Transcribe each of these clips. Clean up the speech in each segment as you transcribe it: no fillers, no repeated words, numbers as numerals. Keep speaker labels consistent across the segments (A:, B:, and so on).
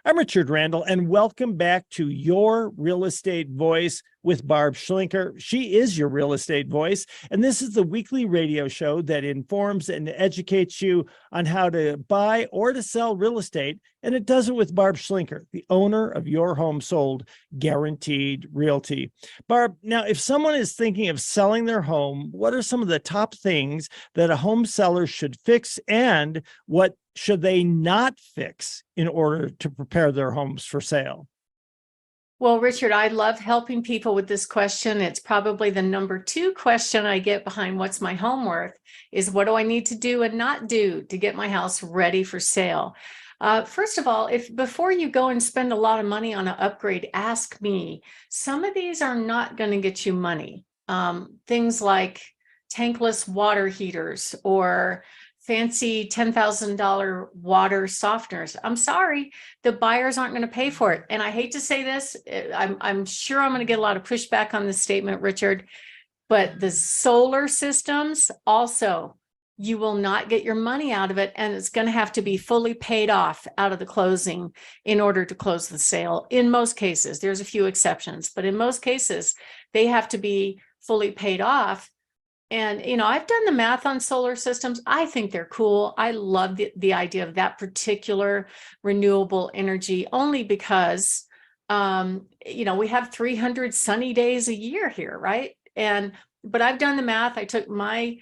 A: I'm Richard Randall, and welcome back to Your Real Estate Voice with Barb Schlinker. She is your real estate voice, and this is the weekly radio show that informs and educates you on how to buy or to sell real estate, and it does it with Barb Schlinker, the owner of Your Home Sold Guaranteed Realty. Barb, now, if someone is thinking of selling their home, what are some of the top things that a home seller should fix, and what should they not fix in order to prepare their homes for sale?
B: Well, Richard, I love helping people with this question. It's probably the number 2 question I get behind what's my home worth is what do I need to do and not do to get my house ready for sale? First of all, if before you go and spend a lot of money on an upgrade, ask me. Some of these are not going to get you money. Things like tankless water heaters or fancy $10,000 water softeners. I'm sorry, the buyers aren't going to pay for it. And I hate to say this, I'm sure I'm going to get a lot of pushback on this statement, Richard, but the solar systems also, you will not get your money out of it. And it's going to have to be fully paid off out of the closing in order to close the sale. In most cases, there's a few exceptions, but in most cases, they have to be fully paid off. And, I've done the math on solar systems. I think they're cool. I love the idea of that particular renewable energy only because, we have 300 sunny days a year here, right? But I've done the math. I took my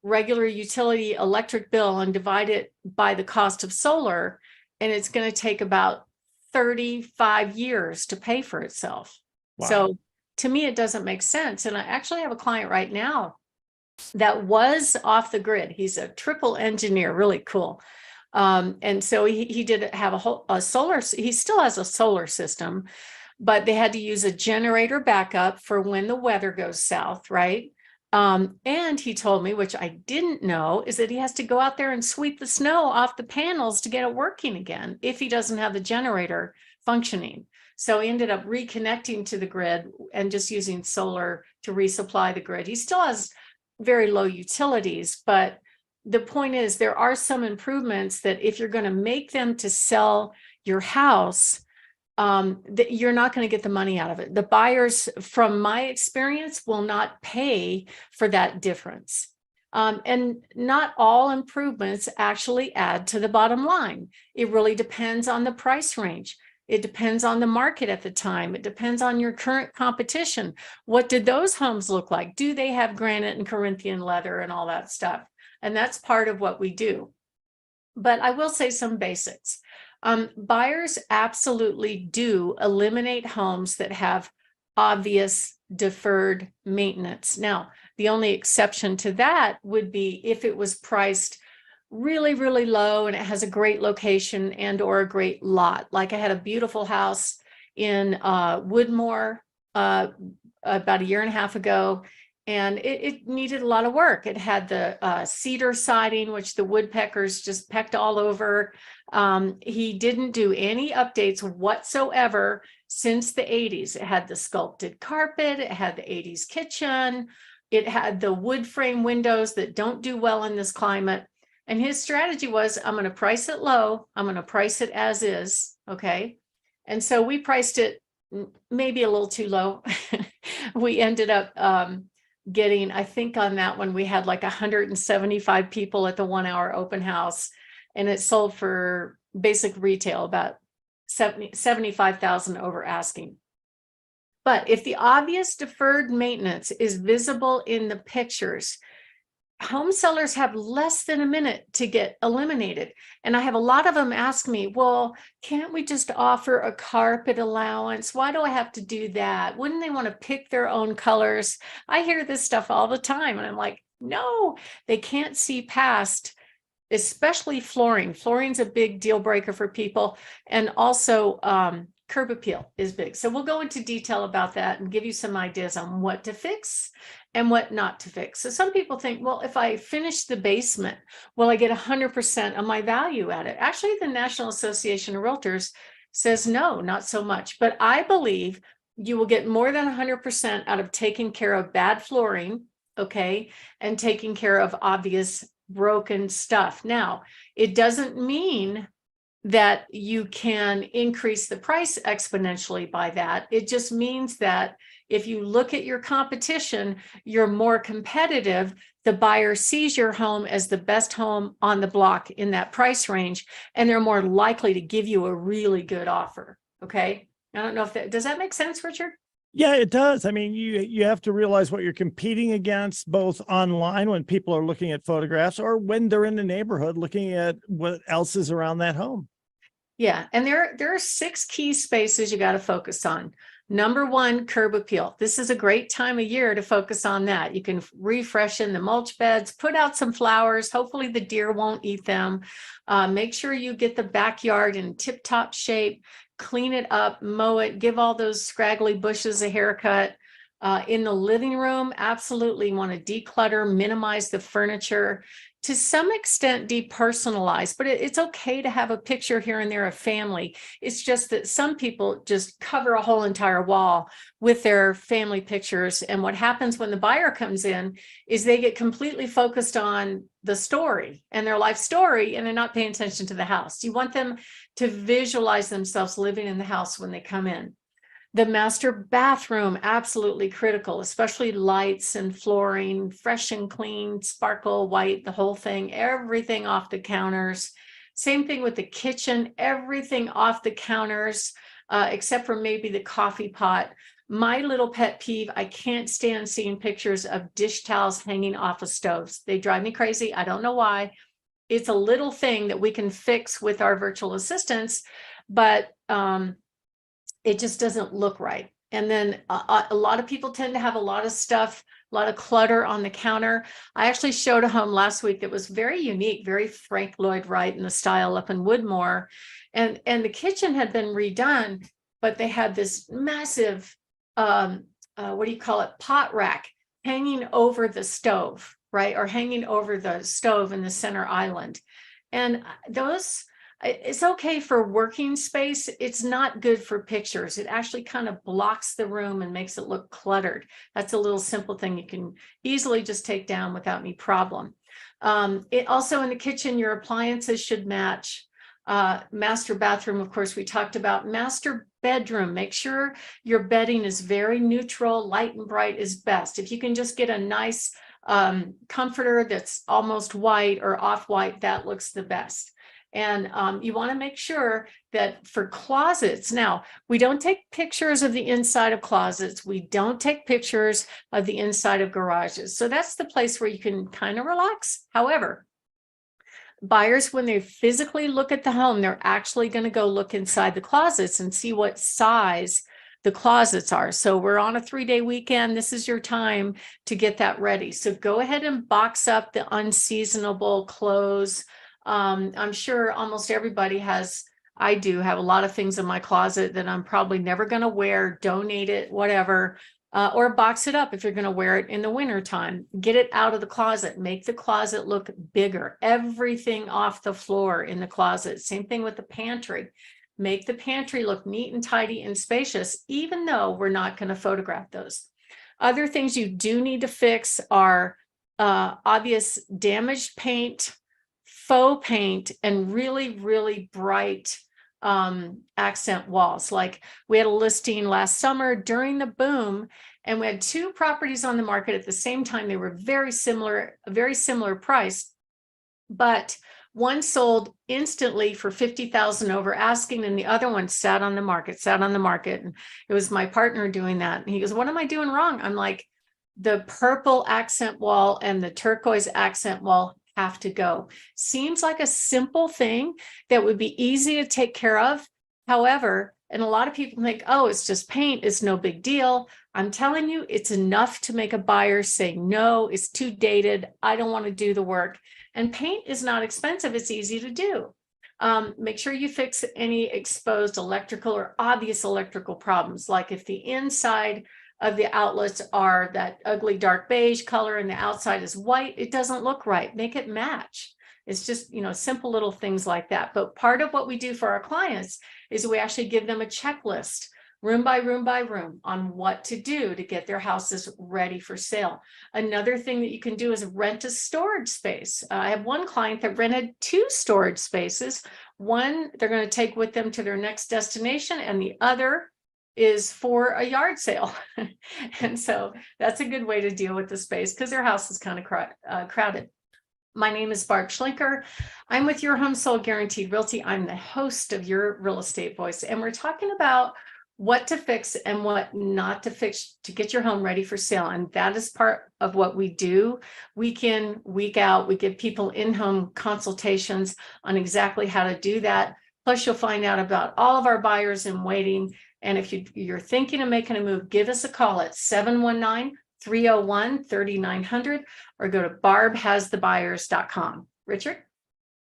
B: regular utility electric bill and divide it by the cost of solar, and it's going to take about 35 years to pay for itself. Wow. So to me, it doesn't make sense. And I actually have a client right now that was off the grid. He's a triple engineer, really cool. And so he did have a solar, he still has a solar system, but they had to use a generator backup for when the weather goes south, right? And he told me, which I didn't know, is that he has to go out there and sweep the snow off the panels to get it working again if he doesn't have the generator functioning. So he ended up reconnecting to the grid and just using solar to resupply the grid. He still has very low utilities, but the point is there are some improvements that if you're going to make them to sell your house, that you're not going to get the money out of it. The buyers, from my experience, will not pay for that difference. And not all improvements actually add to the bottom line. It really depends on the price range. It depends on the market at the time. It depends on your current competition. What did those homes look like? Do they have granite and Corinthian leather and all that stuff? And that's part of what we do. But I will say some basics. Buyers absolutely do eliminate homes that have obvious deferred maintenance. Now, the only exception to that would be if it was priced really, really low and it has a great location and or a great lot. Like I had a beautiful house in Woodmore about a year and a half ago, and it needed a lot of work. It had the cedar siding, which the woodpeckers just pecked all over. He didn't do any updates whatsoever since the 80s. It had the sculpted carpet, it had the 80s kitchen, it had the wood frame windows that don't do well in this climate. And his strategy was, I'm going to price it low. I'm going to price it as is. Okay. And so we priced it maybe a little too low. We ended up getting, I think on that one, we had like 175 people at the 1-hour open house, and it sold for basic retail about 75,000 over asking. But if the obvious deferred maintenance is visible in the pictures, home sellers have less than a minute to get eliminated. And I have a lot of them ask me, well, can't we just offer a carpet allowance? Why do I have to do that? Wouldn't they want to pick their own colors? I hear this stuff all the time. And I'm like, no, they can't see past, especially flooring. Flooring's a big deal breaker for people. And also curb appeal is big. So we'll go into detail about that and give you some ideas on what to fix and what not to fix. So some people think, well, if I finish the basement, will I get 100% of my value at it? Actually, the National Association of Realtors says no, not so much. But I believe you will get more than 100% out of taking care of bad flooring, okay, and taking care of obvious broken stuff. Now, it doesn't mean that you can increase the price exponentially by that. It just means that if you look at your competition, you're more competitive. The buyer sees your home as the best home on the block in that price range, and they're more likely to give you a really good offer. Okay. I don't know if that, does that make sense, Richard?
A: Yeah, it does. I mean, you have to realize what you're competing against, both online when people are looking at photographs or when they're in the neighborhood looking at what else is around that home.
B: Yeah, and there are 6 key spaces you got to focus on. Number 1, curb appeal. This is a great time of year to focus on that. You can refresh in the mulch beds, put out some flowers. Hopefully the deer won't eat them. Make sure you get the backyard in tip-top shape, clean it up, mow it, give all those scraggly bushes a haircut. In the living room, absolutely want to declutter, minimize the furniture. To some extent depersonalize, but it's okay to have a picture here and there of family. It's just that some people just cover a whole entire wall with their family pictures. And what happens when the buyer comes in is they get completely focused on the story and their life story, and they're not paying attention to the house. You want them to visualize themselves living in the house when they come in. The master bathroom, absolutely critical, especially lights and flooring, fresh and clean, sparkle white, the whole thing, everything off the counters. Same thing with the kitchen, everything off the counters, except for maybe the coffee pot. My little pet peeve, I can't stand seeing pictures of dish towels hanging off of stoves. They drive me crazy. I don't know why. It's a little thing that we can fix with our virtual assistants, but it just doesn't look right. And then a lot of people tend to have a lot of stuff, a lot of clutter on the counter. I actually showed a home last week that was very unique, very Frank Lloyd Wright in the style up in Woodmore. And the kitchen had been redone, but they had this massive, what do you call it, pot rack hanging over the stove, right? Or hanging over the stove in the center island. And those, it's okay for working space. It's not good for pictures. It actually kind of blocks the room and makes it look cluttered. That's a little simple thing you can easily just take down without any problem. It also in the kitchen, your appliances should match. Master bathroom, of course, we talked about. Master bedroom, make sure your bedding is very neutral, light and bright is best. If you can just get a nice comforter that's almost white or off-white, that looks the best. And you want to make sure that for closets, now, we don't take pictures of the inside of closets. We don't take pictures of the inside of garages. So that's the place where you can kind of relax. However, buyers, when they physically look at the home, they're actually going to go look inside the closets and see what size the closets are. So we're on a 3-day weekend. This is your time to get that ready. So go ahead and box up the unseasonable clothes. I'm sure almost everybody has, I do have a lot of things in my closet that I'm probably never going to wear, donate it, whatever, or box it up if you're going to wear it in the winter time. Get it out of the closet, make the closet look bigger, everything off the floor in the closet. Same thing with the pantry. Make the pantry look neat and tidy and spacious, even though we're not going to photograph those. Other things you do need to fix are obvious damaged paint, faux paint, and really, really bright accent walls. Like we had a listing last summer during the boom, and we had 2 properties on the market at the same time. They were very similar price, but one sold instantly for $50,000 over asking, and the other one sat on the market. And it was my partner doing that. And he goes, "What am I doing wrong?" I'm like, the purple accent wall and the turquoise accent wall have to go. Seems like a simple thing that would be easy to take care of. However, and a lot of people think, oh, it's just paint, it's no big deal. I'm telling you, it's enough to make a buyer say, no, it's too dated, I don't want to do the work. And paint is not expensive, it's easy to do. Make sure you fix any exposed electrical or obvious electrical problems, like if the inside of the outlets are that ugly dark beige color and the outside is white, it doesn't look right. Make it match. It's just, simple little things like that. But part of what we do for our clients is we actually give them a checklist, room by room by room, on what to do to get their houses ready for sale. Another thing that you can do is rent a storage space. I have one client that rented 2 storage spaces. One, they're going to take with them to their next destination, and the other is for a yard sale. And so that's a good way to deal with the space because their house is kind of crowded. My name is Barb Schlinker. I'm with Your Home Sold Guaranteed Realty. I'm the host of Your Real Estate Voice, and we're talking about what to fix and what not to fix to get your home ready for sale. And that is part of what we do week in, week out. We give people in-home consultations on exactly how to do that. Plus, you'll find out about all of our buyers in waiting. And if you're thinking of making a move, give us a call at 719-301-3900 or go to barbhasthebuyers.com. Richard?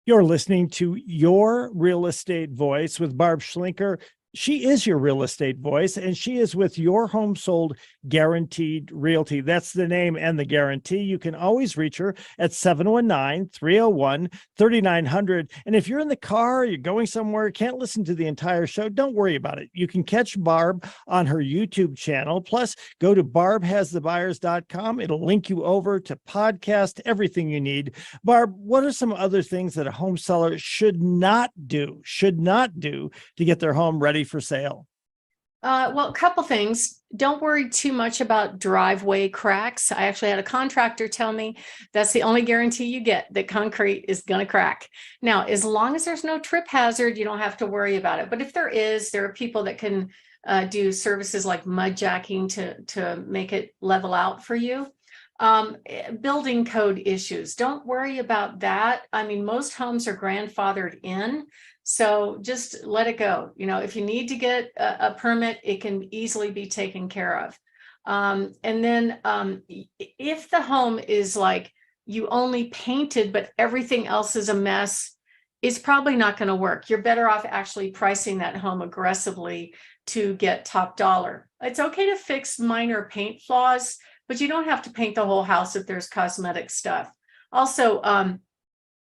A: You're listening to Your Real Estate Voice with Barb Schlinker. She is your real estate voice, and she is with Your Home Sold Guaranteed Realty. That's the name and the guarantee. You can always reach her at 719-301-3900. And if you're in the car, you're going somewhere, can't listen to the entire show, don't worry about it. You can catch Barb on her YouTube channel. Plus, go to barbhasthebuyers.com. It'll link you over to podcast, everything you need. Barb, what are some other things that a home seller should not do to get their home ready for sale?
B: Well, a couple things. Don't worry too much about driveway cracks. I actually had a contractor tell me that's the only guarantee you get, that concrete is going to crack. Now, as long as there's no trip hazard, you don't have to worry about it. But if there is, there are people that can do services like mud jacking to make it level out for you. Building code issues, don't worry about that. I mean, most homes are grandfathered in. So just let it go. You know, if you need to get a permit, it can easily be taken care of. And then if the home is like you only painted, but everything else is a mess, it's probably not going to work. You're better off actually pricing that home aggressively to get top dollar. It's okay to fix minor paint flaws, but you don't have to paint the whole house if there's cosmetic stuff. Also,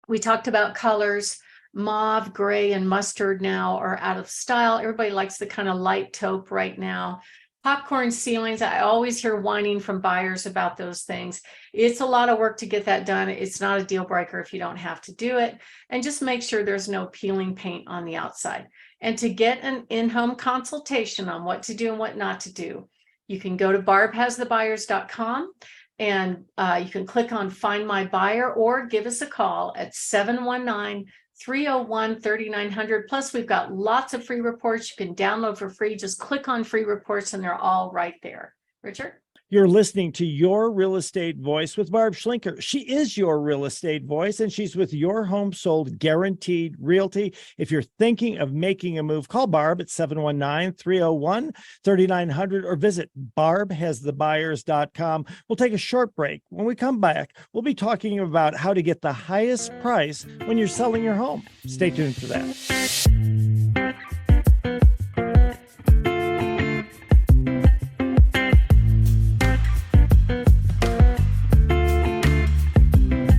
B: we talked about colors. Mauve, gray, and mustard now are out of style. Everybody likes the kind of light taupe right now. Popcorn ceilings, I always hear whining from buyers about those things. It's a lot of work to get that done. It's not a deal breaker if you don't have to do it. And just make sure there's no peeling paint on the outside. And to get an in-home consultation on what to do and what not to do, you can go to barbhasthebuyers.com. and you can click on Find My Buyer or give us a call at 719-301-3900. Plus, we've got lots of free reports you can download for free. Just click on free reports and they're all right there. Richard?
A: You're listening to Your Real Estate Voice with Barb Schlinker. She is your real estate voice, and she's with Your Home Sold Guaranteed Realty. If you're thinking of making a move, call Barb at 719-301-3900 or visit barbhasthebuyers.com. We'll take a short break. When we come back, we'll be talking about how to get the highest price when you're selling your home. Stay tuned for that.